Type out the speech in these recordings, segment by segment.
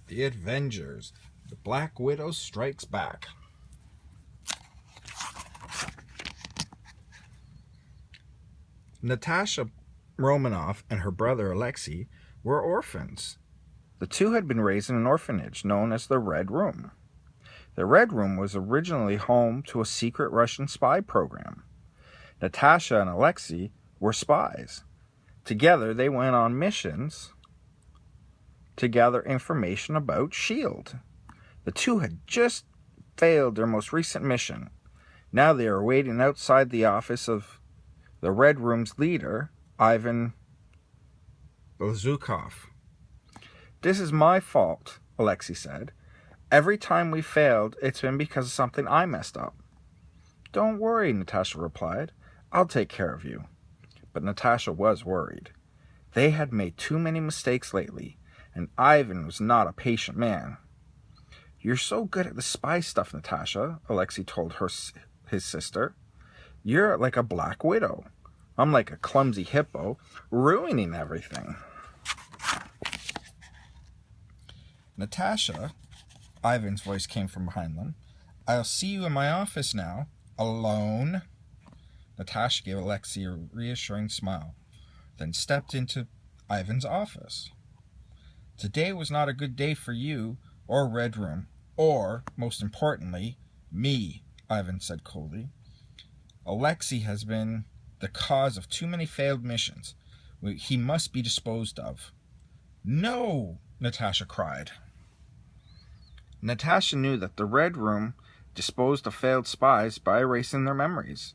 The Avengers. The Black Widow strikes back. Natasha Romanoff and her brother Alexei were orphans. The two had been raised in an orphanage known as the Red Room. The Red Room was originally home to a secret Russian spy program. Natasha and Alexei were spies. Together, they went on missions to gather information about S.H.I.E.L.D. The two had just failed their most recent mission. Now they are waiting outside the office of the Red Room's leader, Ivan Blazukov. "This is my fault," Alexei said. "Every time we failed, it's been because of something I messed up." "Don't worry," Natasha replied. "I'll take care of you." But Natasha was worried. They had made too many mistakes lately, and Ivan was not a patient man. "You're so good at the spy stuff, Natasha," Alexei told his sister. "You're like a Black Widow. I'm like a clumsy hippo, ruining everything." "Natasha," Ivan's voice came from behind them, "I'll see you in my office now. Alone?" Natasha gave Alexei a reassuring smile, then stepped into Ivan's office. "Today was not a good day for you or Red Room, or, most importantly, me," Ivan said coldly. "Alexei has been the cause of too many failed missions. He must be disposed of." "No!" Natasha cried. Natasha knew that the Red Room disposed of failed spies by erasing their memories.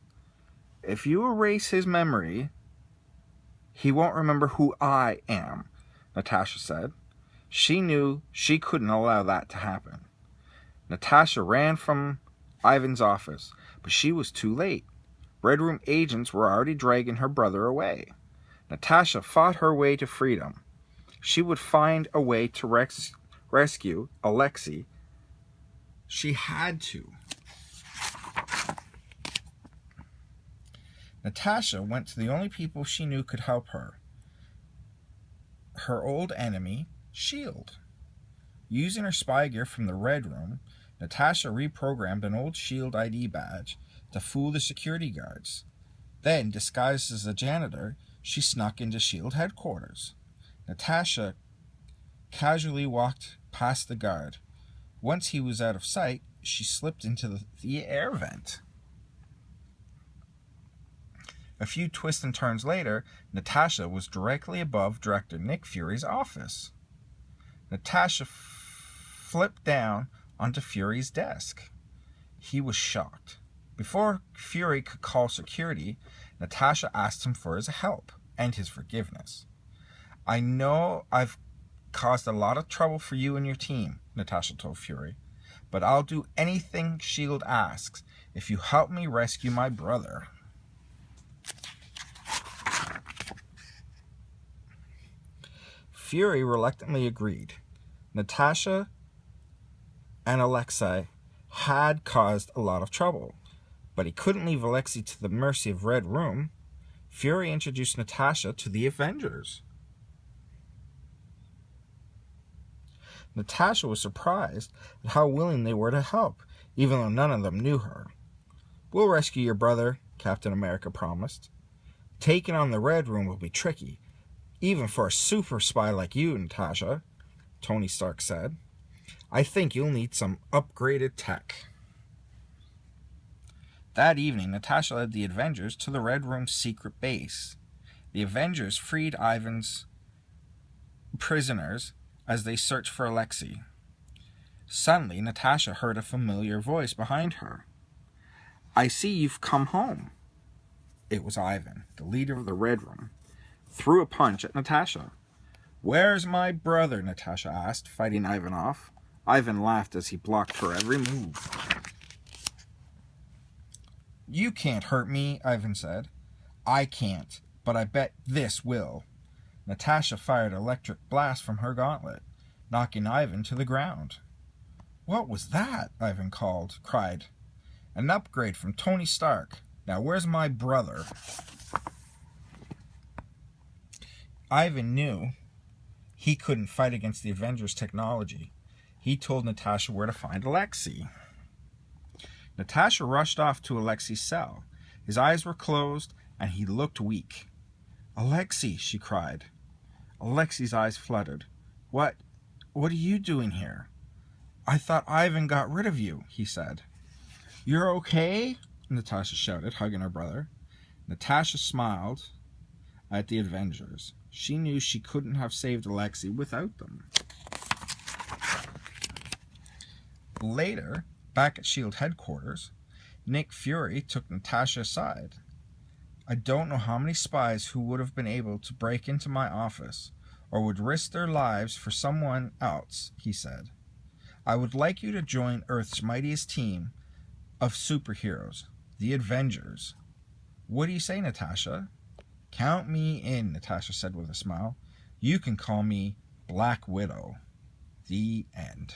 "If you erase his memory, he won't remember who I am," Natasha said. She knew she couldn't allow that to happen. Natasha ran from Ivan's office, but she was too late. Red Room agents were already dragging her brother away. Natasha fought her way to freedom. She would find a way to rescue Alexei. She had to. Natasha went to the only people she knew could help her. Her old enemy, S.H.I.E.L.D. Using her spy gear from the Red Room, Natasha reprogrammed an old S.H.I.E.L.D. ID badge to fool the security guards. Then, disguised as a janitor, she snuck into S.H.I.E.L.D. headquarters. Natasha casually walked past the guard. Once he was out of sight, she slipped into the air vent. A few twists and turns later, Natasha was directly above Director Nick Fury's office. Natasha flipped down onto Fury's desk. He was shocked. Before Fury could call security, Natasha asked him for his help and his forgiveness. "I know I've caused a lot of trouble for you and your team," Natasha told Fury, "but I'll do anything S.H.I.E.L.D. asks if you help me rescue my brother." Fury reluctantly agreed. Natasha and Alexei had caused a lot of trouble, but he couldn't leave Alexei to the mercy of Red Room. Fury introduced Natasha to the Avengers. Natasha was surprised at how willing they were to help, even though none of them knew her. "We'll rescue your brother," Captain America promised. "Taking on the Red Room will be tricky, even for a super spy like you, Natasha," Tony Stark said. "I think you'll need some upgraded tech." That evening, Natasha led the Avengers to the Red Room's secret base. The Avengers freed Ivan's prisoners as they searched for Alexei. Suddenly, Natasha heard a familiar voice behind her. "I see you've come home." It was Ivan, the leader of the Red Room, threw a punch at Natasha. "Where's my brother?" Natasha asked, fighting Ivan off. Ivan laughed as he blocked her every move. "You can't hurt me," Ivan said. "I can't, but I bet this will." Natasha fired an electric blast from her gauntlet, knocking Ivan to the ground. "What was that?" Ivan cried. "An upgrade from Tony Stark. Now where's my brother?" Ivan knew he couldn't fight against the Avengers' technology. He told Natasha where to find Alexei. Natasha rushed off to Alexei's cell. His eyes were closed, and he looked weak. "Alexei," she cried. Alexei's eyes fluttered. What are you doing here?" "I thought Ivan got rid of you," he said. "You're okay?" Natasha shouted, hugging her brother. Natasha smiled at the Avengers. She knew she couldn't have saved Alexei without them. Later, back at S.H.I.E.L.D. headquarters, Nick Fury took Natasha aside. "I don't know how many spies who would have been able to break into my office or would risk their lives for someone else," he said. "I would like you to join Earth's mightiest team of superheroes, the Avengers. What do you say, Natasha?" "Count me in," Natasha said with a smile. "You can call me Black Widow." The end.